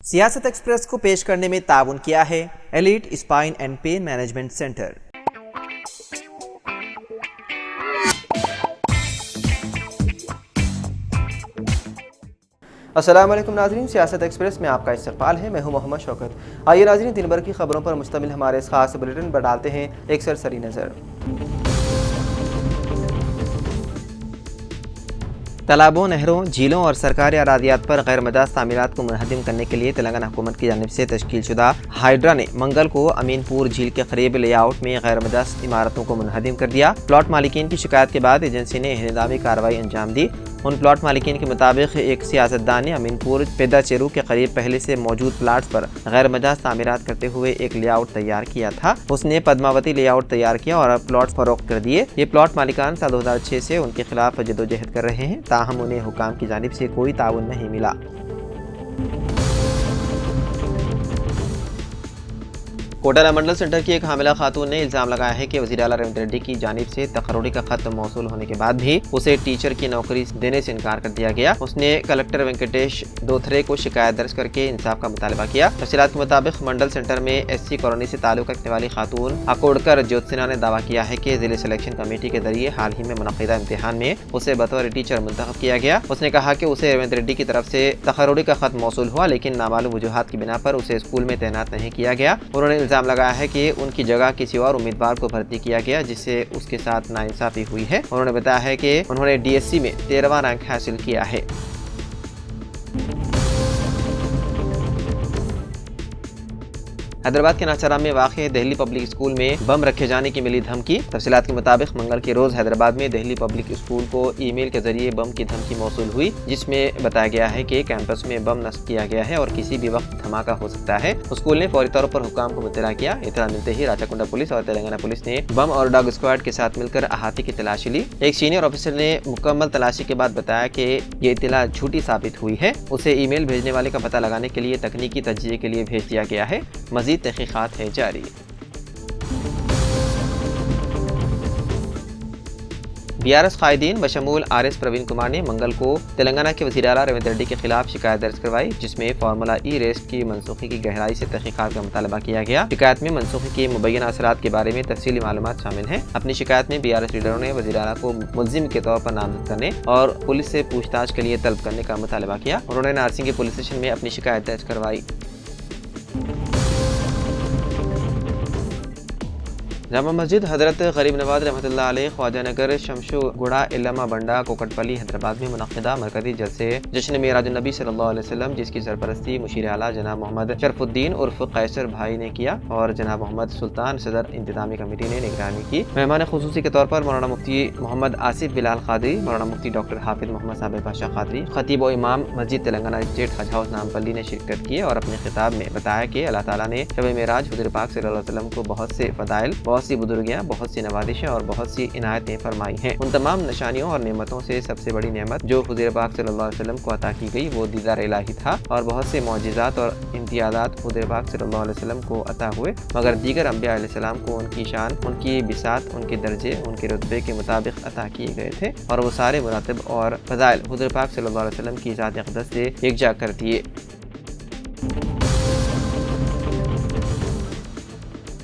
सियासत एक्सप्रेस को पेश करने में ताउन किया है elite spine and pain management centre. अस्सलाम वालेकुम नाज़रीन, सियासत एक्सप्रेस में आपका इस्तकबाल है। मैं हूं मोहम्मद शौकत। आइए नाज़रीन, दिन भर की खबरों पर मुश्तमिल हमारे इस खास बुलेटिन पर डालते हैं एक सरसरी नज़र। तालाबों, नहरों, झीलों और सरकारी अरादियात पर गैर मजाज तामीरात को मुनहदिम करने के लिए तेलंगाना हुकूमत की जानिब से तश्कील शुदा हाइड्रा ने मंगल को अमीनपुर झील के करीब लेआउट में गैर मजाज इमारतों को मुनहदिम कर दिया। प्लॉट मालिकीन की शिकायत के बाद एजेंसी ने इंतजामी कार्रवाई अंजाम दी। उन प्लॉट मालिकीन के मुताबिक एक सियासतदान ने अमीनपुर पेदा चेरू के करीब पहले से मौजूद प्लाट्स पर गैर मजाज तामीरात करते हुए एक लेआउट तैयार किया था। उसने पद्मावती लेआउट तैयार किया और प्लॉट फरोख्त कर दिए। ये प्लॉट मालिकान साल 2006 से उनके खिलाफ जदोजहद कर रहे हैं, ताहम उन्हें हुकाम की जानिब से कोई ताउन नहीं मिला। कोटाला मंडल सेंटर की एक हामिला खातून ने इल्जाम लगाया है कि वज़ीर आला रेवंत रेड्डी की जानिब से तकर्रुरी का खत मौसूल होने के बाद भी उसे टीचर की नौकरी देने से इनकार कर दिया गया। उसने कलेक्टर वेंकटेश दोथरे को शिकायत दर्ज करके इंसाफ का मुतालबा किया। तफसीलात के मुताबिक मंडल सेंटर में एससी कॉलोनी से ताल्लुक रखने वाली खातून अकोड़कर ज्योत्सना ने दावा किया है कि जिले सिलेक्शन कमेटी के जरिए हाल ही में मुनक़िदा इम्तिहान में उसे बतौर टीचर मुंतखब किया गया। उसने कहा कि उसे रेवंत रेड्डी की तरफ से तकर्रुरी का खत मौसूल हुआ, लेकिन नामालूम वजूहात की बिना पर उसे स्कूल में तैनात नहीं किया गया। उन्होंने इल्जाम लगाया है कि उनकी जगह किसी और उम्मीदवार को भर्ती किया गया, जिससे उसके साथ नाइंसाफी हुई है। उन्होंने बताया है कि उन्होंने डीएससी में 13वां रैंक हासिल किया है। हैदराबाद के नाचाराम में वाक़ दिल्ली पब्लिक स्कूल में बम रखे जाने की मिली धमकी। तफसीलात के मुताबिक मंगल के रोज हैदराबाद में दिल्ली पब्लिक स्कूल को ईमेल के जरिए बम की धमकी मौसूल हुई, जिसमें बताया गया है कि कैंपस में बम नस्ब किया गया है और किसी भी वक्त धमाका हो सकता है। स्कूल ने फौरी तौर पर हुकाम को मुतला किया। इत्तला मिलते ही राचाकुंडा पुलिस और तेलंगाना पुलिस ने बम और डॉग स्क्वाड के साथ मिलकर अहाते की तलाशी ली। एक सीनियर ऑफिसर ने मुकम्मल तलाशी के बाद बताया कि ये इत्तला झूठी साबित हुई है। उसे ईमेल भेजने वाले का पता लगाने के लिए तकनीकी तज्जिये के लिए भेज दिया गया है। मजीद तहकीकात है जारी। बीआरएस कायदीन बशमूल आरएस प्रवीण कुमार ने मंगल को तेलंगाना के वज़ीर आला रेवंत रेड्डी के खिलाफ शिकायत दर्ज करवाई, जिसमें फार्मूला ई रेस की मनसूखी की गहराई से तहकीकात का मुतालबा किया गया। शिकायत में मनसूखी के मुबैना असरात के बारे में तफसीली मालूमात शामिल हैं। अपनी शिकायत में बीआरएस लीडरों ने वज़ीर आला को मुल्जिम के तौर पर नामजद करने और पुलिस से पूछताछ के लिए तलब करने का मुतालबा किया। उन्होंने नारसिंह के पुलिस स्टेशन में अपनी शिकायत दर्ज करवाई। जामा मस्जिद हजरत गरीब नवाज रहमतुल्लाह अलैह ख्वाजा नगर शमशु गुड़ा इल्लामा बंडा कोकटपल्ली हैदराबाद में मुनक़्क़िदा मरकज़ी जलसे जश्न मेराजुन नबी सल्लल्लाहु अलैहि वसल्लम, जिसकी सरपरस्ती मुशीर आला जनाब मोहम्मद शरफुद्दीन उर्फ कैसर भाई ने किया और जनाब मोहम्मद सुल्तान सदर इंतजामी कमेटी ने निगरानी की। मेहमान खुसूसी के तौर पर मौलाना मुफ्ती मोहम्मद आसिफ बिलाल क़ादरी, मौलाना मुफ्ती डॉक्टर हाफिज मोहम्मद साबिर पाशा क़ादरी, खतीब व इमाम मस्जिद तेलंगाना स्टेट हज हाउस नामपल्ली ने शिरकत की और अपने खिताब में बताया कि अल्लाह ताला ने शब मेराज हुज़ूर पाक सल्लल्लाहु अलैहि वसल्लम को बहुत से फ़दाइल, बहुत सी बुजुर्गियाँ, बहुत सी नवाजिशें और बहुत सी इनायतें फरमाई हैं। उन तमाम निशानियों और नेमतों से सबसे बड़ी नेमत जो हुज़ूर पाक सल्लल्लाहु अलैहि वसल्लम को अता की गई वो दीदार इलाही था और बहुत से मौजिज़ात और इम्तियाज़ात हुज़ूर पाक सल्लल्लाहु अलैहि वसल्लम को अता हुए, मगर दीगर अंबिया अलैहिस्सलाम को उनकी शान, उनकी बिसात, उनके दर्जे, उनके रुतबे के मुताबिक अता किए गए थे और वो सारे मुरातिब और फ़ज़ाइल हुज़ूर पाक सल्लल्लाहु अलैहि वसल्लम की ज़ात अक़दस से यकजा कर दिए।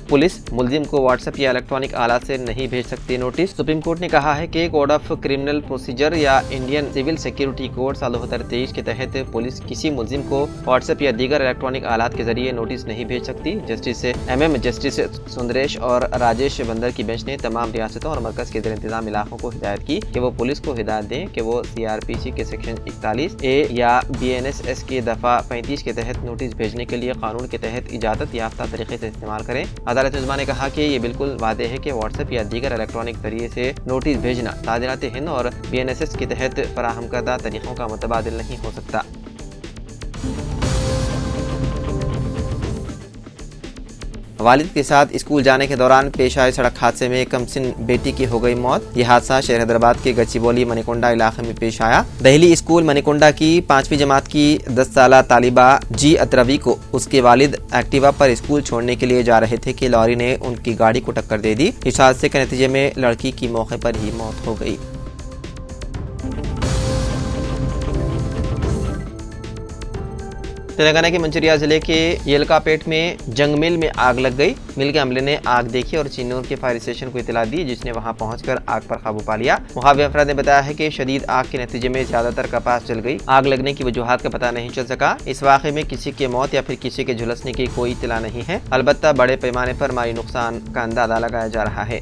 पुलिस मुल्जिम को व्हाट्सएप या इलेक्ट्रॉनिक आलात से नहीं भेज सकती नोटिस। सुप्रीम कोर्ट ने कहा है कि कोड ऑफ क्रिमिनल प्रोसीजर या इंडियन सिविल सिक्योरिटी कोड साल 2023 के तहत पुलिस किसी मुल्जिम को व्हाट्सएप या दीगर इलेक्ट्रॉनिक आलात के जरिए नोटिस नहीं भेज सकती। जस्टिस MM जस्टिस सुंदरेश और राजेश बंदर की बेंच ने तमाम रियासतों और मरकज के ज़ेर इंतजाम इलाकों को हिदायत की कि वो पुलिस को हिदायत दें कि वो CRPC के सेक्शन 41A या BNSS के दफ़ा 35 के तहत नोटिस भेजने के लिए कानून के तहत इजाज़त याफ्ता तरीके से इस्तेमाल करें। अदालत उज़्मा ने कहा कि ये बिल्कुल वादे है कि व्हाट्सएप या दीगर इलेक्ट्रॉनिक जरिए से नोटिस भेजना ताज़ीरात हिंद और BNSS के तहत फराहम करदा तरीक़ों का मुतबादिल नहीं हो सकता। वालिद के साथ स्कूल जाने के दौरान पेश आए सड़क हादसे में कमसिन बेटी की हो गई मौत। यह हादसा शहर हैदराबाद के गच्चीबौली मनीकोंडा इलाके में पेश आया। दिल्ली स्कूल मनीकोंडा की 5वीं जमात की 10 साला तालिबा जी अतरवी को उसके वालिद एक्टिवा पर स्कूल छोड़ने के लिए जा रहे थे कि लॉरी ने उनकी गाड़ी को टक्कर दे दी। इस हादसे के नतीजे में लड़की की मौके पर ही मौत हो गई। तेलंगाना के मंचिरिया जिले के येलकापेट में जंग मिल में आग लग गई। मिल के अमले ने आग देखी और चिन्नूर के फायर स्टेशन को इतला दी, जिसने वहां पहुंचकर आग पर काबू पा लिया। मुखाबिर अफराद ने बताया है कि शदीद आग के नतीजे में ज्यादातर कपास जल गई। आग लगने की वजूहात का पता नहीं चल सका। इस वाक़े में किसी की मौत या फिर किसी के झुलसने की कोई इतला नहीं है। अलबत्ता बड़े पैमाने पर माली नुकसान का अंदाजा लगाया जा रहा है।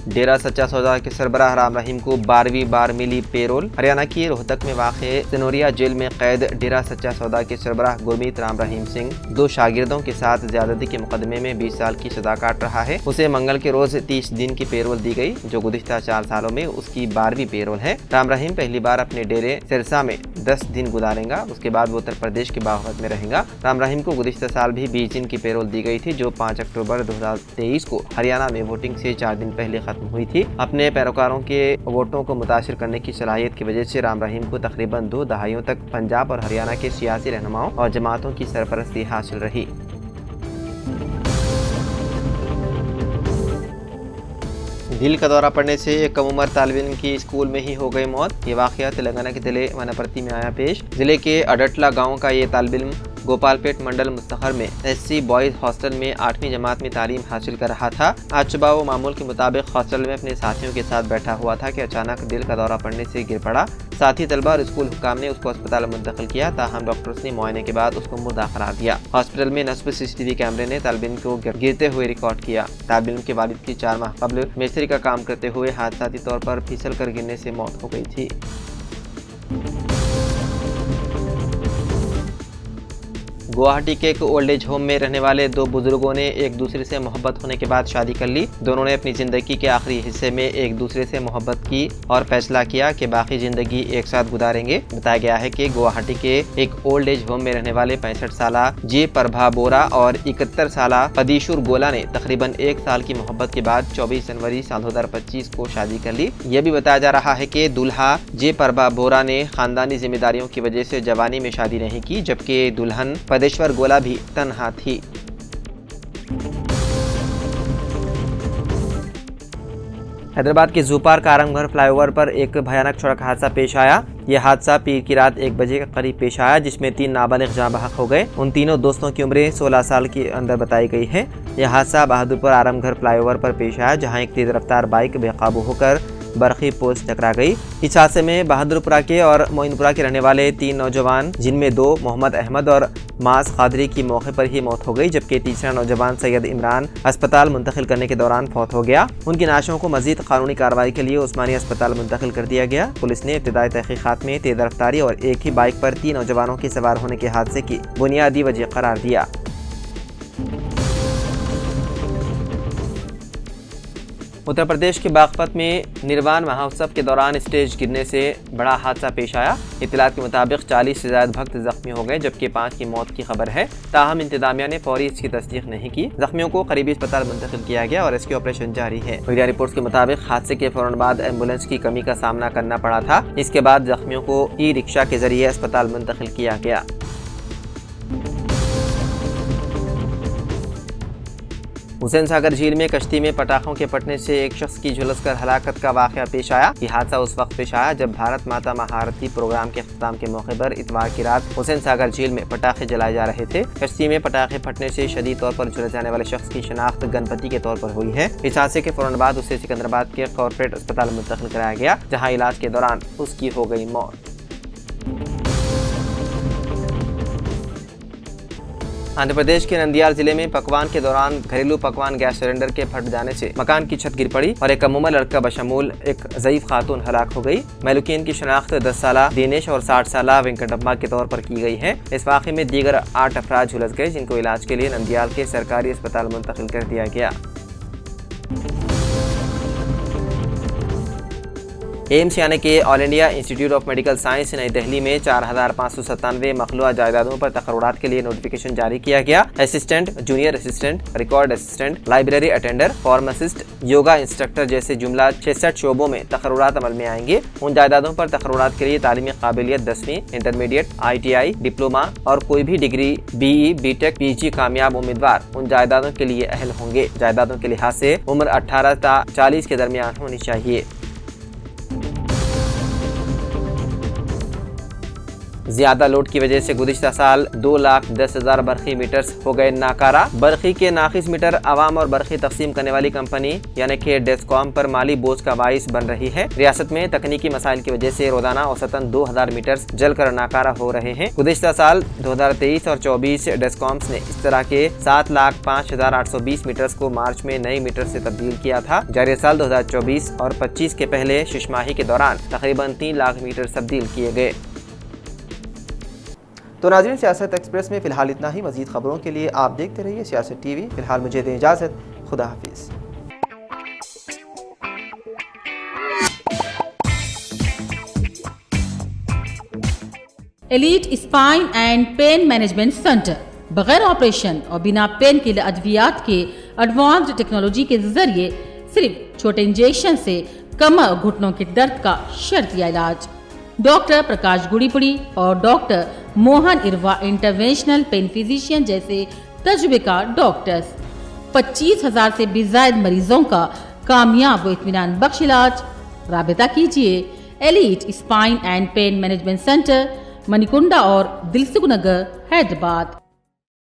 डेरा सच्चा सौदा के सरबराह राम रहीम को 12वीं बार मिली पेरोल। हरियाणा की रोहतक में वाक़े सनोरिया जेल में कैद डेरा सच्चा सौदा के सरबराह गुरमीत राम रहीम सिंह 2 शागिर्दों के साथ ज्यादती के मुकदमे में 20 साल की सजा काट रहा है। उसे मंगल के रोज 30 दिन की पेरोल दी गई, जो गुज़िश्ता 4 सालों में उसकी 12वीं पेरोल है। राम रहीम पहली बार अपने डेरे सिरसा में 10 दिन गुजारेगा। उसके बाद वो उत्तर प्रदेश के बागवत में रहेगा। राम रहीम को गुज़िश्ता साल भी 20 दिन की पेरोल दी गई थी, जो 5 अक्टूबर 2023 को हरियाणा में वोटिंग से 4 दिन पहले खत्म हुई थी। अपने पैरोकारों के वोटों को मुतासिर करने की सलाहियत की वजह से राम रहीम को तकरीबन 2 दहाइयों तक पंजाब और हरियाणा के सियासी रहनुमाओं और जमातों की सरपरस्ती हासिल रही। दिल का दौरा पड़ने से एक कम उम्र तालिब इल्म की स्कूल में ही हो गई मौत। ये वाक़या तेलंगाना के जिले वनपर्ती में आया पेश। जिले के अडटला गांव का ये तालिब इल्म गोपालपेट मंडल मुस्तखर में SC बॉयज हॉस्टल में 8वीं जमात में तालीम हासिल कर रहा था। आज सुबह वो मामूल के मुताबिक हॉस्टल में अपने साथियों के साथ बैठा हुआ था कि अचानक दिल का दौरा पड़ने से गिर पड़ा। साथी तलबा और स्कूल हुकाम ने उसको अस्पताल मुंतकिल किया, ताहम डॉक्टर्स ने मुआयने के बाद उसको मुर्दा करार दिया। हॉस्पिटल में नस्ब CCTV कैमरे ने तालिब इल्म को गिरते हुए रिकॉर्ड किया। तालिब इल्म के वालिद की 4 माह कबल मिस्त्री का काम करते हुए हादसाती तौर पर फिसल कर गिरने से मौत हो गई थी। गुवाहाटी के एक ओल्ड एज होम में रहने वाले 2 बुजुर्गों ने एक दूसरे से मोहब्बत होने के बाद शादी कर ली। दोनों ने अपनी ज़िंदगी के आखिरी हिस्से में एक दूसरे से मोहब्बत की और फैसला किया कि बाकी ज़िंदगी एक साथ गुजारेंगे। बताया गया है कि गुवाहाटी के एक ओल्ड एज होम में रहने वाले 65 साला जे प्रभा बोरा और 71 साला पदीशुर गोला ने तकरीबन 1 साल की मोहब्बत के बाद 24 जनवरी साल 2025 को शादी कर ली। यह भी बताया जा रहा है कि दूल्हा जे प्रभा बोरा ने खानदानी जिम्मेदारियों की वजह से जवानी में शादी नहीं की, जबकि दुल्हन पदेश्वर गोला भी तन्हा थी। हैदराबाद के जू पार्क आरामघर फ्लाईओवर पर एक भयानक सड़क हादसा पेश आया। यह हादसा पीर की रात 1 बजे के करीब पेश आया, जिसमें 3 नाबालिग जाँ बहक हो गए। उन तीनों दोस्तों की उम्रें 16 साल के अंदर बताई गई है। यह हादसा बहादुरपुर आरामघर फ्लाईओवर पर पेश आया, जहां एक तेज रफ्तार बाइक बेकाबू होकर बरखी पोस्ट टकरा गई। इस हादसे में बहादुरपुरा के और मोइनपुरा के रहने वाले 3 नौजवान, जिनमें 2 मोहम्मद अहमद और मास कादरी की मौके पर ही मौत हो गई, जबकि तीसरा नौजवान सैयद इमरान अस्पताल मुंतकिल करने के दौरान फौत हो गया। उनकी नाशों को मजीद कानूनी कार्रवाई के लिए उस्मानी अस्पताल मुंतकिल कर दिया गया। पुलिस ने इब्तिदाई तहकीकात में तेज रफ्तारी और एक ही बाइक पर 3 नौजवानों के सवार होने के हादसे की बुनियादी वजह करार दिया। उत्तर प्रदेश के बागपत में निर्वाण महोत्सव के दौरान स्टेज गिरने से बड़ा हादसा पेश आया। इत्तलात के मुताबिक 40 से ज्यादा भक्त जख्मी हो गए, जबकि 5 की मौत की खबर है। ताहम इंतजामिया ने फौरी इसकी तस्दीक नहीं की। जख्मियों को करीबी अस्पताल मुंतकिल किया गया और रेस्क्यू ऑपरेशन जारी है। मीडिया रिपोर्ट्स के मुताबिक हादसे के फौरन बाद एम्बुलेंस की कमी का सामना करना पड़ा था। इसके बाद जख्मियों को ई-रिक्शा के जरिए अस्पताल मुंतकिल किया गया। हुसैन सागर झील में कश्ती में पटाखों के फटने से एक शख्स की झुलसकर हलाकत का वाक़या पेश आया। यह हादसा उस वक्त पेश आया जब भारत माता महाआरती प्रोग्राम के इख्तिताम के मौके पर इतवार की रात हुसैन सागर झील में पटाखे जलाए जा रहे थे। कश्ती में पटाखे फटने से शदीद तौर पर झुलस जाने वाले शख्स की शनाख्त गणपति के तौर पर हुई है। इस हादसे के फौरन बाद उसे सिकंदराबाद के कॉर्पोरेट अस्पताल मुंतकिल कराया गया, जहाँ इलाज के दौरान उसकी हो गई मौत। आंध्र प्रदेश के नंदियाल जिले में पकवान के दौरान घरेलू पकवान गैस सिलेंडर के फट जाने से मकान की छत गिर पड़ी और एक कम उम्र लड़का बशमूल एक ज़ईफ खातून हलाक हो गई। महलूकीन की शनाख्त 10 साला दिनेश और 60 साला वेंकटम्मा के तौर पर की गई है। इस वाक़े में दीगर 8 अफराद झुलस गए, जिनको इलाज के लिए नंदियाल के सरकारी अस्पताल मुंतकिल कर दिया गया। एम्स यानी कि all India institute of medical science नई दिल्ली में 4597 मखलूआ जायदादों पर तकर्रुरात के लिए नोटिफिकेशन जारी किया गया। Assistant, junior assistant, record assistant, library attender, pharmacist, yoga instructor जैसे जुमला 66 शोबों में तकर्रुरात अमल में आएंगे। उन जायदादों पर तकर्रुरात के लिए तालीमी काबिलियत 10वीं, इंटरमीडिएट, ITI, डिप्लोमा और कोई भी डिग्री BE, BTech, PG कामयाब उम्मीदवार उन जायदादों के लिए अहल होंगे। जायदादों के लिहाज से उम्र 18 से 40 के दरमियान होनी चाहिए। ज्यादा लोड की वजह से गुज़िश्ता साल 2,10,000 बरखी मीटर्स हो गए नाकारा। बरखी के नाकिस मीटर आवाम और बरखी तकसीम करने वाली कंपनी यानी कि डेस्कॉम पर माली बोझ का बाइस बन रही है। रियासत में तकनीकी मसाइल की वजह से रोजाना औसतन 2,000 मीटर्स जलकर नाकारा हो रहे हैं। गुज़िश्ता साल 2023 और 24 डेस्कॉम्स ने इस तरह के 7,05,820 मीटर्स को मार्च में नए मीटर से तब्दील किया था। जारी साल 2024 और 25 के पहले शिशमाही के दौरान तकरीबन 3 लाख मीटर तब्दील किए गए। तो नाज़रीन, सियासत एक्सप्रेस में फ़िलहाल इतना ही। मज़ीद खबरों के लिए आप देखते रहिए सियासत टीवी। फ़िलहाल मुझे दें इजाज़त। खुदा हाफिज़। Elite spine and pain management centre बगैर ऑपरेशन और बिना पेन किलर अद्वियात के एडवांस्ड टेक्नोलॉजी के जरिए सिर्फ छोटे इंजेक्शन से कमर और घुटनों के दर्द का शर्तिया इलाज। डॉक्टर प्रकाश गुड़ीपुड़ी और doctor Mohan Irva interventional pain physician जैसे तजुर्बेकार डॉक्टर्स 25,000 से भी ज्यादा मरीजों का कामयाब व इत्मीनान बख्श इलाज। राबिता कीजिए elite spine and pain management centre, Manikunda और दिलसुख नगर, हैदराबाद।